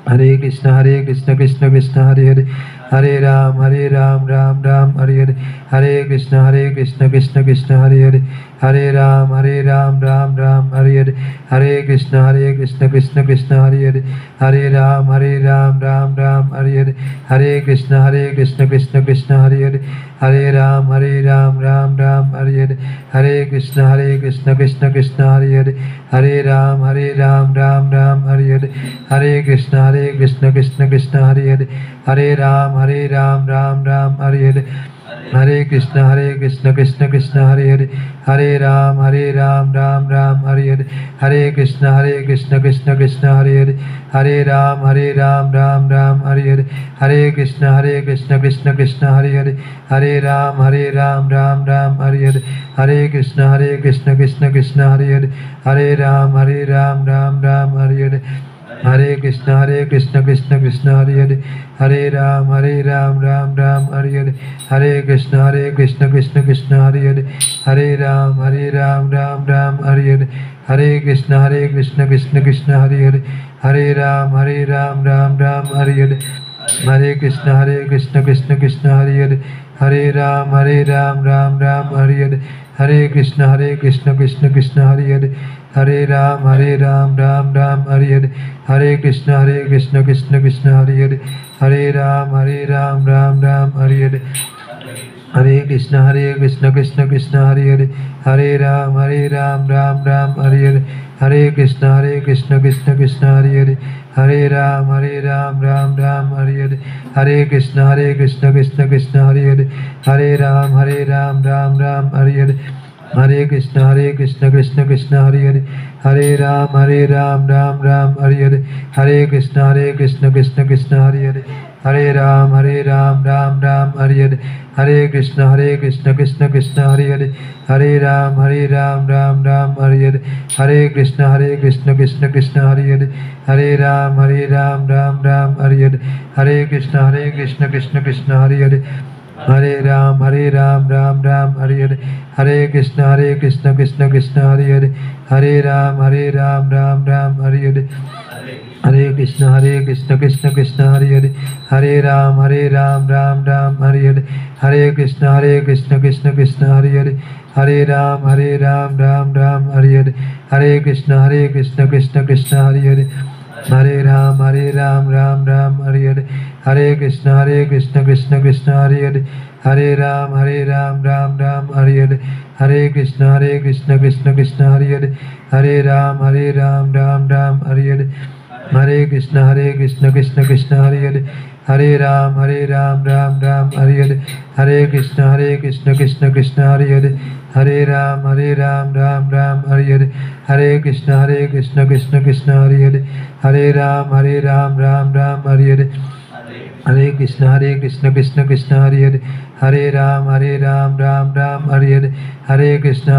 Hare Krishna Krishna Krishna Hare Hare, Hare Ram Ram Ram Hare Hare, Hare Krishna Krishna Krishna Hare Hare, Hare Ram Ram Ram Hare Hare, Hare Krishna Krishna Krishna Hare Hare, Hare Ram Ram Ram Hare Hare, Hare Krishna Krishna Krishna Hare Hare, Hare Ram Ram Ram Hare Hare, Hare Krishna Krishna Krishna Hare Hare, Hare Ram Ram Ram Hare Hare, Hare Krishna Krishna Krishna Hare Hare, Hare Ram Ram Ram Hare Hare, Hare Krishna Krishna Krishna Hare Hare, Hare Ram Ram Ram Hare Hare, Hare Krishna Krishna Krishna Hare Hare, Hare Ram Ram Ram Hare Hare, Hare Krishna Krishna Krishna Hare Hare, Hare Ram Ram Ram Hare Hare, Hare Krishna Krishna Krishna Hare Hare, Hare Ram Ram Ram Hare Hare, Hare Krishna Krishna Krishna Hare Hare, Hare Ram Ram Ram Hare Hare, Hare Krishna Krishna Krishna Hare Hare, Hare Ram Ram Ram Hare Hare, Hare Krishna Krishna Krishna Hare Hare, Hare Ram Ram Ram Hare Hare, Hare Krishna Krishna Krishna Hare Hare, Hare Ram Ram Ram Hare Hare, Hare Krishna Krishna Krishna Hare Hare, Hare Ram Ram Ram Hare Hare, Hare Krishna Krishna Krishna Hare Hare, Hare Ram Ram Ram Hare Hare, Hare Krishna Krishna Krishna Hare Hare, Hare Ram Ram Ram Hare Hare, Hare Krishna Krishna Krishna Hare Hare, Hare Ram Ram Ram Hare Hare, Hare Krishna Krishna Krishna Hare Hare, Hare Ram Ram Ram Hare Hare, Hare Krishna Krishna Krishna Hare Hare, Hare Ram Ram Ram Hare Hare, Hare Krishna Krishna Krishna Hare Hare, Hare Ram Ram Ram Hare Hare, Hare Krishna Krishna Krishna Hare Hare, Hare Ram Ram Ram Hare Hare, Hare Krishna Krishna Krishna Hare Hare, Hare Ram Ram Ram Hare Hare, Hare Krishna Krishna Krishna Hare Hare, Hare Ram Ram Ram Hare Hare, Hare Krishna Krishna Krishna Hare Hare, Hare Ram Ram Ram Hare Hare, Hare Krishna Krishna Krishna Hare Hare, Hare Ram Ram Ram Hare Hare, Hare Krishna Krishna Krishna Hare Hare, Hare Ram Ram Ram Hare Hare, Hare Krishna Krishna Krishna Hare Hare, Hare Ram Ram Ram Hare Hare, Hare Krishna Krishna Krishna Hare Hare, Hare Ram Ram Ram Hare Hare, Hare Krishna Krishna Krishna Hare Hare, Hare Ram Ram Ram Hare Hare, Hare Krishna Krishna Krishna Hare Hare, Hare Ram Ram Ram Hare Hare, Hare Krishna Krishna Krishna Hare Hare, Hare Ram Ram Ram Hare Hare, Hare Krishna Krishna Krishna Hare Hare, Hare Ram Ram Ram Hare Hare, Hare Krishna Krishna Krishna Hare Hare, Hare Ram Ram Ram Hare Hare, Hare Krishna